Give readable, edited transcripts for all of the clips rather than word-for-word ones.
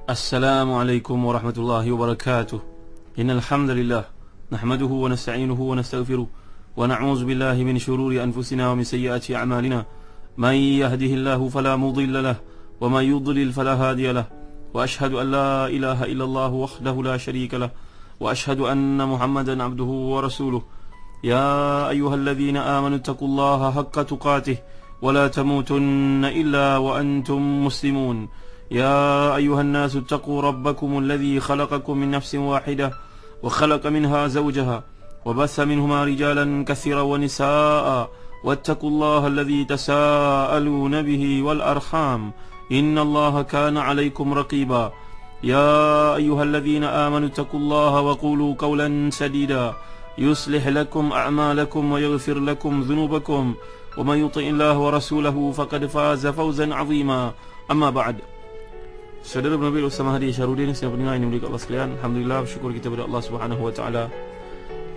السلام عليكم ورحمة الله وبركاته. إن الحمد لله نحمده ونستعينه ونستغفره ونعوذ بالله من شرور أنفسنا ومن سيئات أعمالنا. من يهده الله فلا مضل له ومن يضلل فلا هادي له. وأشهد أن لا إله إلا الله وحده لا شريك له وأشهد أن محمدا عبده ورسوله. يا أيها الذين آمنوا اتقوا الله حق تقاته ولا تموتن إلا وأنتم مسلمون. يا أيها الناس اتقوا ربكم الذي خلقكم من نفس واحدة وخلق منها زوجها وبث منهما رجالا كثيرا ونساء واتقوا الله الذي تساءلون به والأرحام إن الله كان عليكم رقيبا. يا أيها الذين آمنوا اتقوا الله وقولوا قولا سديدا يصلح لكم أعمالكم ويغفر لكم ذنوبكم ومن يطع الله ورسوله فقد فاز فوزا عظيما. أما بعد. Saudara Nabi Usama Hadi Syarudin, siapa pendengar yang dimuliakan Allah sekalian, alhamdulillah, bersyukur kita kepada Allah Subhanahu wa taala.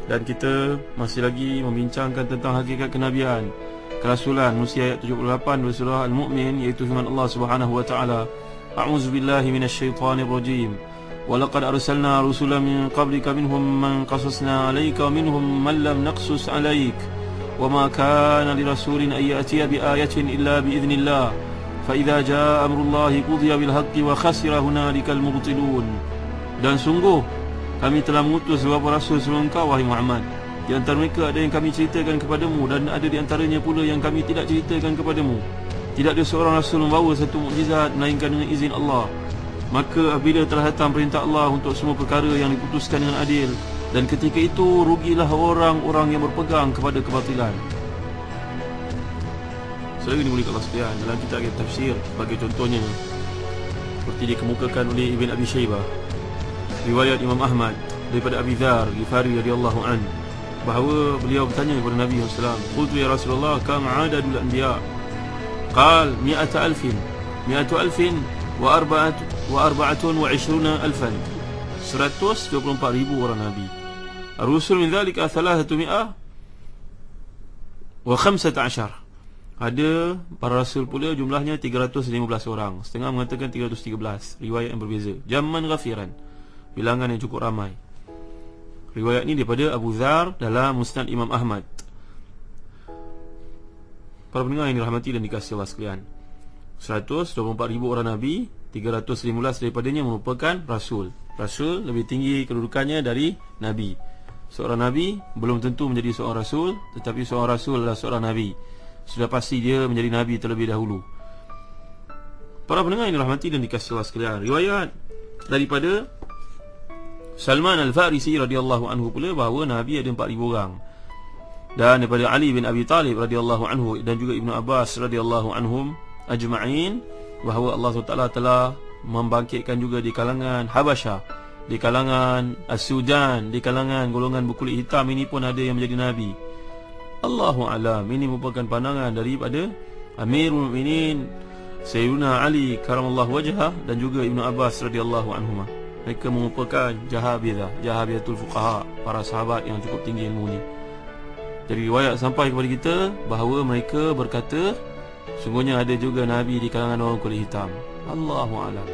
Dan kita masih lagi membincangkan tentang hakikat kenabian, kerasulan, musia ayat 78 dari surah Al-Mu'min, iaitu firman Allah Subhanahu wa taala, A'udzu billahi minasyaitonir rajim. Wa laqad arsalna rusulan min qablika minhum man qasasna 'alaika wa minhum man lam naqsus 'alaik. Wa ma kana lirasulin an ya'tiya bi ayatin illa bi idznillah. فَإِذَا جَاءَ أَمْرُ اللَّهِ قُضِيَ بِالْحَقِّ وَخَسِرَ هُنَالِكَ الْمُبْطِلُونَ. Dan sungguh kami telah mengutus beberapa rasul sebelum kau, wahai Muhammad. Di antara mereka ada yang kami ceritakan kepadamu, dan ada di antaranya pula yang kami tidak ceritakan kepadamu. Tidak ada seorang rasul membawa satu mukjizat melainkan dengan izin Allah. Maka apabila telah datang perintah Allah untuk semua perkara yang diputuskan dengan adil, dan ketika itu rugilah orang-orang yang berpegang kepada kebatilan. Selagi dimuliakan Allah sekalian, dalam kitab tafsir sebagai contohnya seperti dikemukakan oleh Ibn Abi Shaybah, riwayat Imam Ahmad daripada Abi Dzar Ghifari radhiyallahu an, bahawa beliau bertanya kepada Nabi sallallahu alaihi wasallam, "Qultu ya Rasulullah, kam adadul anbiya?" Qal 100,000 wa 24,000 124,000 orang Nabi. Ar-rusul min dhalika 300 wa 15. Ada para rasul pula jumlahnya 315 orang. Setengah mengatakan 313. Riwayat yang berbeza. Jamman ghafiran, bilangan yang cukup ramai. Riwayat ini daripada Abu Dzar dalam Musnad Imam Ahmad. Para pendengar yang dirahmati dan dikasihi Allah sekalian, 124,000 orang Nabi, 315 daripadanya merupakan rasul. Rasul lebih tinggi kedudukannya dari Nabi. Seorang Nabi belum tentu menjadi seorang rasul, tetapi seorang rasul adalah seorang Nabi. Sudah pasti dia menjadi Nabi terlebih dahulu. Para pendengar yang dirahmati dan dikasihi Allah sekalian, riwayat daripada Salman Al-Farisi radhiyallahu anhu pula bahawa Nabi ada 4,000 orang. Dan daripada Ali bin Abi Talib radhiyallahu anhu dan juga Ibnu Abbas radhiyallahu anhum ajma'in, bahawa Allah SWT telah membangkitkan juga di kalangan Habasyah, di kalangan As-Sudan, di kalangan golongan berkulit hitam ini pun ada yang menjadi Nabi. Allahu a'lam. Ini merupakan pandangan daripada Amirul Mukminin Sayyidina Ali karamallahu wajhah dan juga Ibnu Abbas radhiyallahu anhuma. Mereka merupakan jahabiyatul fuqaha, para sahabat yang cukup tinggi ilmunya. Jadi riwayat sampai kepada kita bahawa mereka berkata, sungguhnya ada juga Nabi di kalangan orang kulit hitam. Allahu a'lam.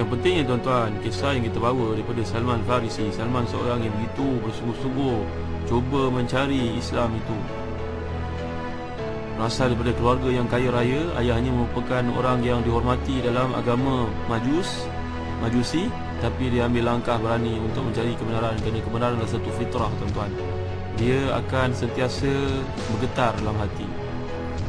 Yang pentingnya tuan-tuan, kisah yang kita bawa daripada Salman Farisi. Salman seorang yang begitu bersungguh-sungguh cuba mencari Islam itu. Berasal daripada keluarga yang kaya raya. Ayahnya merupakan orang yang dihormati dalam agama Majusi, tapi dia ambil langkah berani untuk mencari kebenaran, kerana kebenaran adalah satu fitrah, tuan-tuan. Dia akan sentiasa bergetar dalam hati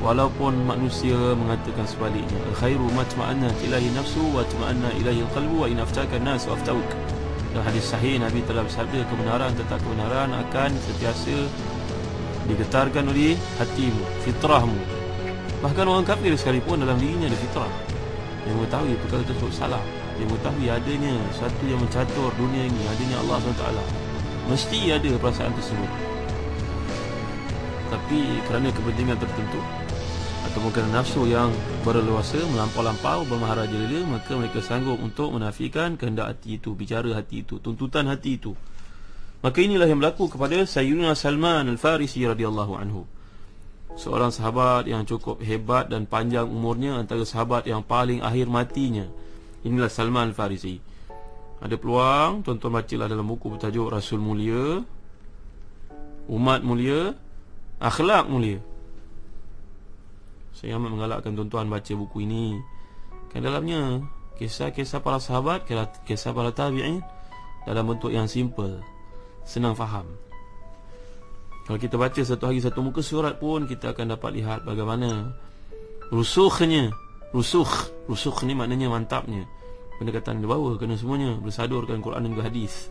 walaupun manusia mengatakan sebaliknya. Al-khairu ma tma'annat ilahi nafsu wa tma'anna ilahi al-qalbu wa in aftaka an-nas wa aftawuk. Dalam hadis sahih Nabi telah bersabda, kebenaran tetap kebenaran akan sentiasa digetarkan oleh hatimu, fitrahmu. Bahkan orang kafir sekalipun dalam dirinya ada fitrah. Dia mengetahui perkara tersebut salah. Dia mengetahui adanya satu yang mencatur dunia ini, adanya Allah SWT. Mesti ada perasaan tersebut. Tapi kerana kepentingan tertentu atau kerana nafsu yang berleluasa, melampau-lampau, bermaharajalela, maka mereka sanggup untuk menafikan kehendak hati itu, bicara hati itu, tuntutan hati itu. Maka inilah yang berlaku kepada Sayyidina Salman Al-Farisi radhiyallahu anhu. Seorang sahabat yang cukup hebat dan panjang umurnya, antara sahabat yang paling akhir matinya. Inilah Salman Al-Farisi. Ada peluang, tuan-tuan bacalah dalam buku bertajuk Rasul Mulia, Umat Mulia, Akhlak Mulia. Saya amat menggalakkan tuan-tuan baca buku ini. Kan dalamnya kisah-kisah para sahabat, kisah para tabi'in dalam bentuk yang simple, senang faham. Kalau kita baca satu hari satu muka surat pun, kita akan dapat lihat bagaimana rusukhnya. Rusukh ni maknanya mantapnya. Pendekatan di bawah, kena semuanya bersadurkan Quran dan hadis.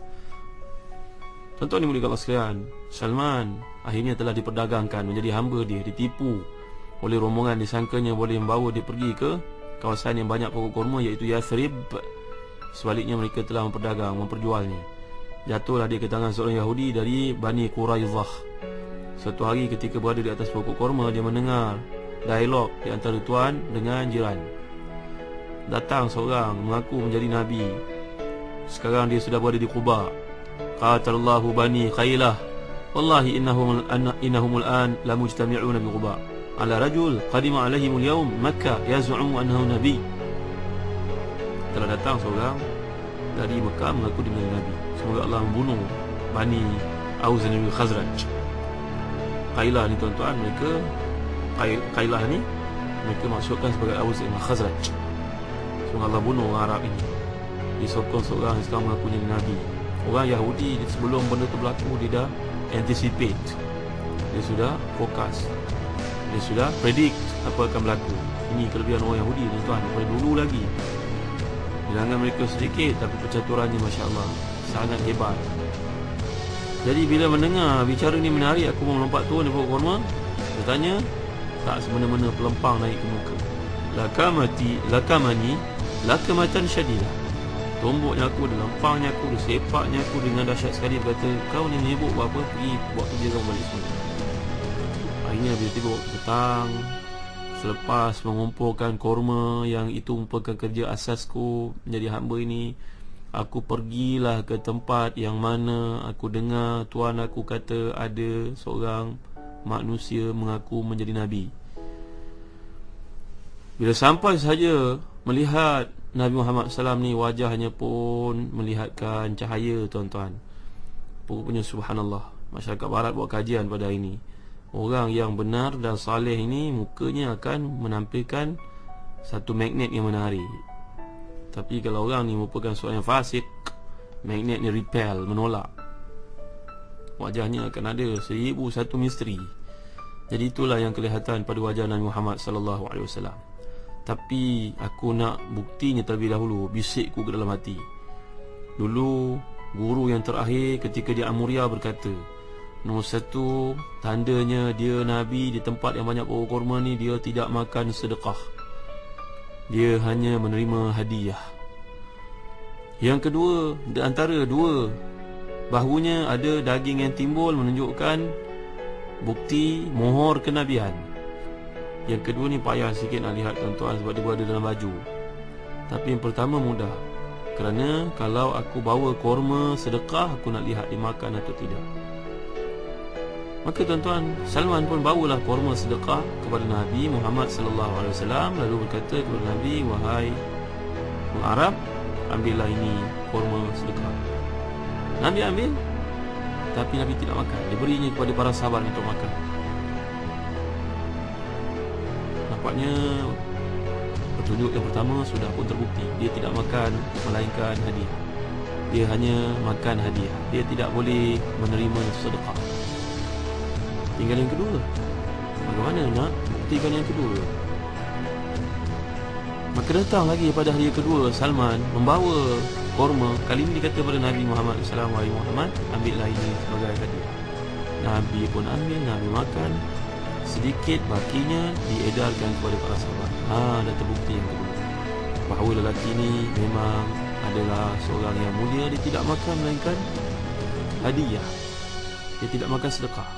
Tuan-tuan dimuliakan Allah sekalian, Salman akhirnya telah diperdagangkan, menjadi hamba dia, ditipu oleh rombongan, disangkanya boleh membawa dia pergi ke kawasan yang banyak pokok kurma, iaitu Yathrib. Sebaliknya mereka telah memperdagang, memperjualnya. Jatuhlah dia ke tangan seorang Yahudi dari Bani Quraidah. Suatu hari ketika berada di atas pokok kurma, dia mendengar dialog di antara tuan dengan jiran. Datang seorang mengaku menjadi Nabi. Sekarang dia sudah berada di Quba. Qatallahu Bani Khailah, wallahi innahumul an la mujtami'una bi Quba ala rajul qadima alaihimul yawm Makkah yaz'umu annahu nabi. Telah datang seorang dari Mekah mengaku dia menjadi Nabi. Semoga Allah membunuh Bani Aus dan Khazraj. Qailah ni tuan-tuan, mereka Qailah ni mereka maksudkan sebagai Aus dan Khazraj. Semoga Allah bunuh orang Arab ini. Disokong seorang yang sekarang mengaku jadi Nabi. Orang Yahudi sebelum benda tu berlaku, dia dah anticipate, dia sudah fokus, dia sudah predict apa akan berlaku. Ini kelebihan orang Yahudi tuan-tuan, daripada dulu lagi. Bilangan mereka sedikit tapi percaturannya Masya Allah sangat hebat. Jadi bila mendengar bicara ni menarik, aku mau melompat turun di pokok kurma. Dia tanya, tak semena-mena pelempang naik ke muka. Lakamani lakamatan syadidah. Tomboknya aku, dia lempangnya aku, dia sepaknya aku dengan dahsyat sekali. Dia kata, kau ni menyebut buat apa? Pergi buat kerja kau balik semua. Akhirnya bila tiba waktu petang, selepas mengumpulkan kurma yang itu merupakan kerja asasku menjadi hamba ini, aku pergilah ke tempat yang mana aku dengar tuan aku kata ada seorang manusia mengaku menjadi Nabi. Bila sampai saja melihat Nabi Muhammad SAW ni, wajahnya pun melihatkan cahaya tuan-tuan. Pokoknya subhanallah, masyarakat barat buat kajian pada hari ini. Orang yang benar dan saleh ini mukanya akan menampilkan satu magnet yang menarik. Tapi kalau orang ni merupakan seorang yang fasik, magnet ni repel, menolak. Wajahnya akan ada 1001 misteri. Jadi itulah yang kelihatan pada wajah Nabi Muhammad SAW. Tapi aku nak buktinya terlebih dahulu, bisikku ke dalam hati. Dulu guru yang terakhir ketika di Amuria berkata, nombor satu, tandanya dia Nabi di tempat yang banyak pokok kurma ni, dia tidak makan sedekah, dia hanya menerima hadiah. Yang kedua, di antara dua bahunya ada daging yang timbul, menunjukkan bukti mohor kenabian. Yang kedua ni payah sikit nak lihat tuan-tuan, sebab dia berada dalam baju. Tapi yang pertama mudah, kerana kalau aku bawa korma sedekah, aku nak lihat dia makan atau tidak. Maka tuan-tuan, Salman pun bawalah korma sedekah kepada Nabi Muhammad SAW. Lalu berkata kepada Nabi, wahai orang Arab, ambillah ini korma sedekah. Nabi ambil, tapi Nabi tidak makan. Dia berinya kepada para sahabat untuk makan. Nampaknya petunjuk yang pertama sudah pun terbukti. Dia tidak makan melainkan hadiah. Dia hanya makan hadiah. Dia tidak boleh menerima sedekah. Tinggal yang kedua. Bagaimana nak buktikan yang kedua? Maka datang lagi pada hari kedua, Salman membawa korma. Kali ini dikata kepada Nabi Muhammad SAW, wahai Muhammad, ambillah ini sebagai hadiah. Nabi pun ambil, Nabi makan. Sedikit bakinya diedarkan kepada para sahabat. Dah terbukti yang kedua, bahawa lelaki ini memang adalah seorang yang mulia. Dia tidak makan melainkan hadiah. Dia tidak makan sedekah.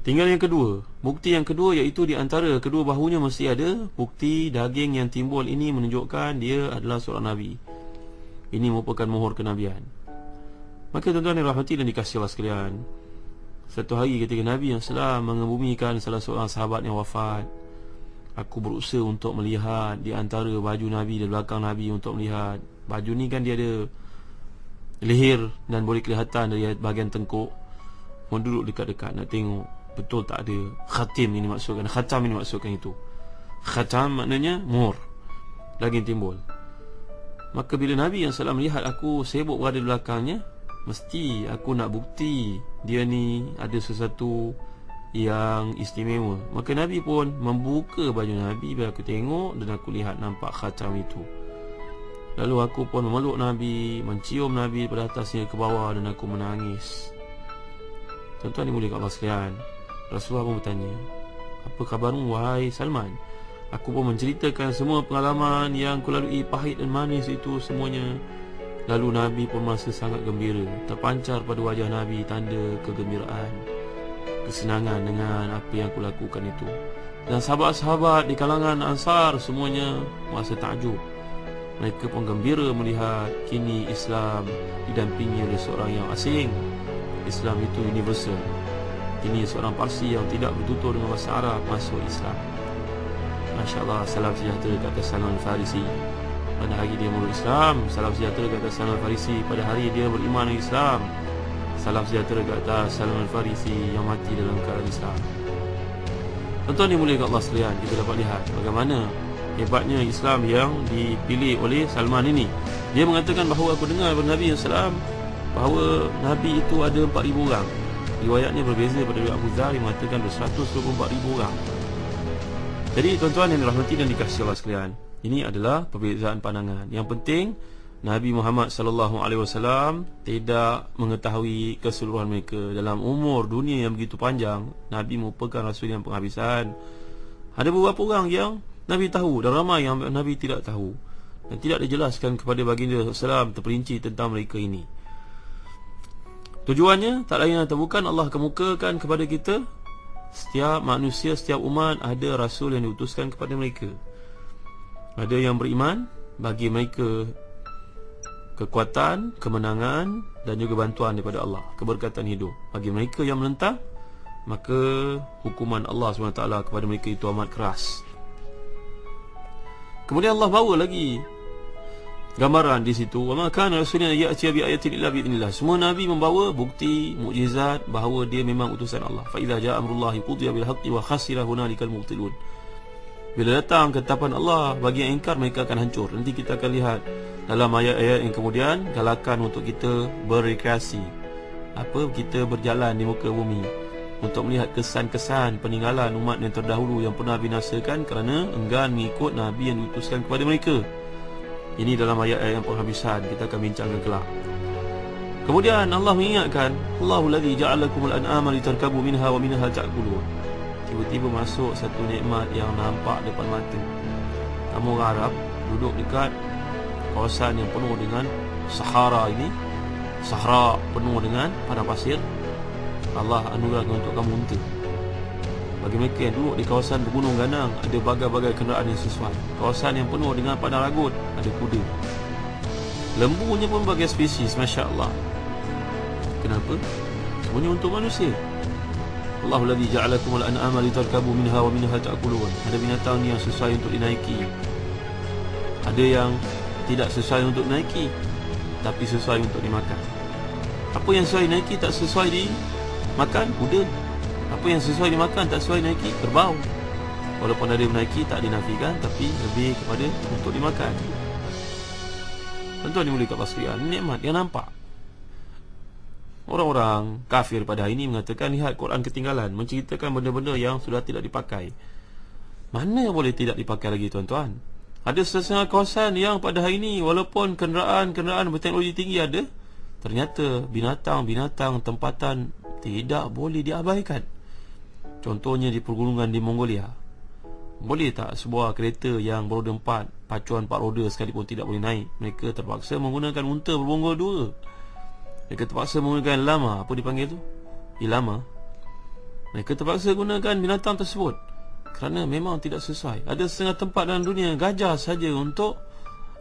Tinggal yang kedua. Bukti yang kedua, iaitu di antara kedua bahunya mesti ada bukti daging yang timbul. Ini menunjukkan dia adalah seorang Nabi. Ini merupakan mohor kenabian. Maka tuan-tuan yang rahmati dan dikasihi Allah sekalian, satu hari ketika Nabi yang sedang mengebumikan salah seorang sahabat yang wafat, Aku berusaha untuk melihat di antara baju Nabi, di belakang Nabi, untuk melihat baju ni kan dia ada leher dan boleh kelihatan dari bahagian tengkuk. Mau duduk dekat-dekat nak tengok betul tak ada khatim ini maksudkan, khatam ini maksudkan itu. Khatam maknanya mur lagi timbul. Maka bila Nabi yang salam melihat aku sibuk berada di belakangnya, mesti aku nak bukti dia ni ada sesuatu yang istimewa. Maka Nabi pun membuka baju Nabi bila aku tengok, dan aku lihat nampak khatam itu. Lalu aku pun memeluk Nabi, mencium Nabi daripada atas hingga ke bawah, dan aku menangis. Tuan-tuan dimuliakan Allah sekalian, Rasulullah pun bertanya, apa kabarmu wahai Salman? Aku pun menceritakan semua pengalaman yang kulalui, pahit dan manis itu semuanya. Lalu Nabi pun merasa sangat gembira. Terpancar pada wajah Nabi tanda kegembiraan, kesenangan dengan apa yang kulakukan itu. Dan sahabat-sahabat di kalangan Ansar semuanya merasa takjub. Mereka pun gembira melihat kini Islam didampingi oleh seorang yang asing. Islam itu universal. Kini seorang Parsi yang tidak bertutur dengan bahasa Arab masuk Islam. Masya Allah, salam sejahtera ke atas Salman Farisi pada hari dia memeluk Islam. Salam sejahtera ke atas Salman Farisi pada hari dia beriman dengan Islam. Salam sejahtera ke atas Salman Farisi yang mati dalam keadaan Islam. Tuan-tuan dimuliakan Allah sekalian, kita dapat lihat bagaimana hebatnya Islam yang dipilih oleh Salman ini. Dia mengatakan bahawa aku dengar daripada Nabi SAW bahawa Nabi itu ada 4,000 orang. Riwayatnya berbeza pada riwayat Abu Dzar yang mengatakan 124,000 orang. Jadi tuan-tuan yang dirahmati dan dikasihi Allah sekalian, ini adalah perbezaan pandangan. Yang penting Nabi Muhammad SAW tidak mengetahui keseluruhan mereka. Dalam umur dunia yang begitu panjang, Nabi merupakan Rasul yang penghabisan. Ada beberapa orang yang Nabi tahu, dan ramai yang Nabi tidak tahu, dan tidak dijelaskan kepada baginda SAW terperinci tentang mereka ini. Tujuannya tak lain atau bukan Allah kemukakan kepada kita, setiap manusia, setiap umat ada Rasul yang diutuskan kepada mereka. Ada yang beriman, bagi mereka kekuatan, kemenangan dan juga bantuan daripada Allah, keberkatan hidup. Bagi mereka yang menentang, maka hukuman Allah SWT kepada mereka itu amat keras. Kemudian Allah bawa lagi gambaran di situ, wa ma kana rasulun ya'ti bi ayatin illa bi idznillah. Semua nabi membawa bukti mukjizat bahawa dia memang utusan Allah. Fa idza jaa amrullahi qudiya bil haqqi wa khasira hunalikal mubtilun. Bila datang ketetapan Allah, bagi yang ingkar mereka akan hancur. Nanti kita akan lihat dalam ayat-ayat yang kemudian galakan untuk kita berrekreasi, kita berjalan di muka bumi untuk melihat kesan-kesan peninggalan umat yang terdahulu yang pernah binasakan kerana enggan mengikut Nabi yang diutuskan kepada mereka. Ini dalam ayat-ayat yang penghabisan, kita akan bincangkan kelak. Kemudian Allah mengingatkan, Allahu ladzi ja'alakumul an'ama litarkabu minha wa minha ta'kulun. Tiba-tiba masuk satu nikmat yang nampak depan mata. Kamu orang Arab duduk dekat kawasan yang penuh dengan Sahara ini, Sahara penuh dengan padang pasir. Allah anugerahkan untuk kamu unta. Bagi mereka yang duduk di kawasan bergunung ganang, ada bagai-bagai kenderaan yang sesuai. Kawasan yang penuh dengan padang ragut, ada kuda. Lembunya pun bagai spesies, Masya Allah. Kenapa? Semuanya untuk manusia. Allahu ladzi ja'alakumul an'ama litarkabu minha wa minha ta'kulun. Ada binatang yang sesuai untuk dinaiki, ada yang tidak sesuai untuk dinaiki, tapi sesuai untuk dimakan. Apa yang sesuai dinaiki tak sesuai dimakan? Kuda. Apa yang sesuai dimakan tak sesuai dinaiki? Kerbau. Walaupun ada menaiki tak dinafikan, tapi lebih kepada untuk dimakan. Tuan-tuan dimuliakan Allah sekalian, nikmat yang nampak. Orang-orang kafir pada hari ini mengatakan, lihat Quran ketinggalan, menceritakan benda-benda yang sudah tidak dipakai. Mana yang boleh tidak dipakai lagi, tuan-tuan? Ada setengah kawasan yang pada hari ini, walaupun kenderaan berteknologi tinggi ada, ternyata binatang-binatang tempatan tidak boleh diabaikan. Contohnya di pergunungan di Mongolia. Boleh tak sebuah kereta yang beroda 4, pacuan 4 roda sekalipun tidak boleh naik? Mereka terpaksa menggunakan unta berbongol 2. Mereka terpaksa menggunakan lama, apa dipanggil tu? Lama. Mereka terpaksa gunakan binatang tersebut kerana memang tidak sesuai. Ada setengah tempat dalam dunia gajah saja untuk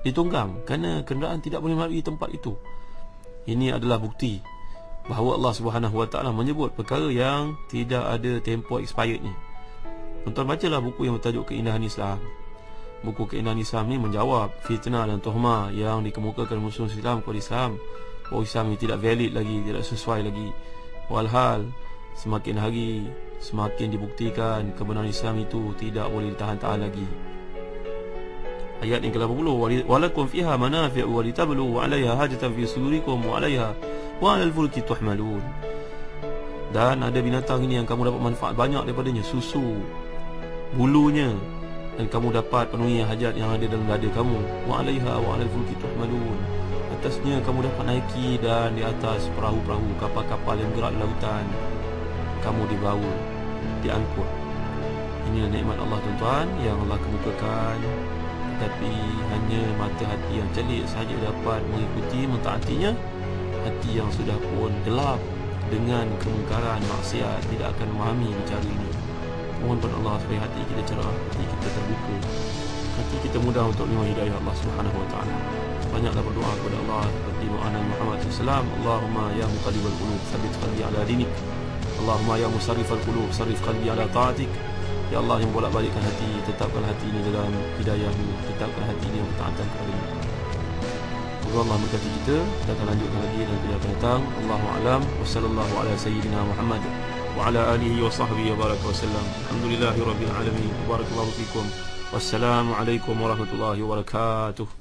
ditunggang kerana kenderaan tidak boleh melalui tempat itu. Ini adalah bukti bahawa Allah Subhanahu Wa Taala menyebut perkara yang tidak ada tempoh expirednya. Tuan-tuan bacalah buku yang bertajuk Keindahan Islam. Buku Keindahan Islam ni menjawab fitnah dan tuhmah yang dikemukakan musuh Islam kepada Islam. Oh, Islam ini tidak valid lagi, tidak sesuai lagi. Walhal semakin hari semakin dibuktikan kebenaran Islam itu tidak boleh ditahan-tahan lagi. Ayat yang ke-80, walakum fiha manafi'u wa litablu wa 'alaiha hajatan fi sudurikum wa 'alaiha wa 'alal fulki tuhmalun. Dan ada binatang ini yang kamu dapat manfaat banyak daripadanya, susu, bulunya, dan kamu dapat penuhi hajat yang ada dalam dada kamu. Wa 'alaiha wa 'alal fulki tuhmalun. Atasnya kamu dapat naiki, dan di atas perahu-perahu, kapal-kapal yang gerak di lautan kamu dibawa, diangkut. Inilah nikmat Allah tuan-tuan yang Allah kemukakan. Tapi hanya mata hati yang celik sahaja dapat mengikuti, mentaatinya. Hati yang sudah pun gelap dengan kemungkaran, maksiat tidak akan memahami bicara ini. Mohon pada Allah supaya hati kita cerah, hati kita terbuka, hati kita mudah untuk menerima hidayah Allah Subhanahu Wa Taala. Banyaklah berdoa kepada Allah seperti doa Nabi Muhammad SAW. Allahumma ya muqallibal qulub, tsabbit qalbi ala dinik. Allahumma ya musarrifal qulub, sarrif qalbi ala ta'atik. Ya Allah yang bolak-balikkan hati, tetapkan hati ini dalam hidayah-Mu, tetapkan hati ini yang bertaatan kepada-Mu. Semoga Allah memberkati kita. Kita akan lanjutkan lagi dalam kuliah akan datang. Allahu a'lam. Wassallallahu ala sayyidina Muhammad wa ala alihi wa sahbihi wa baraka wa sallam. Alhamdulillahirabbil alamin. Barakallahu fikum. Wassalamu alaikum warahmatullahi wabarakatuh.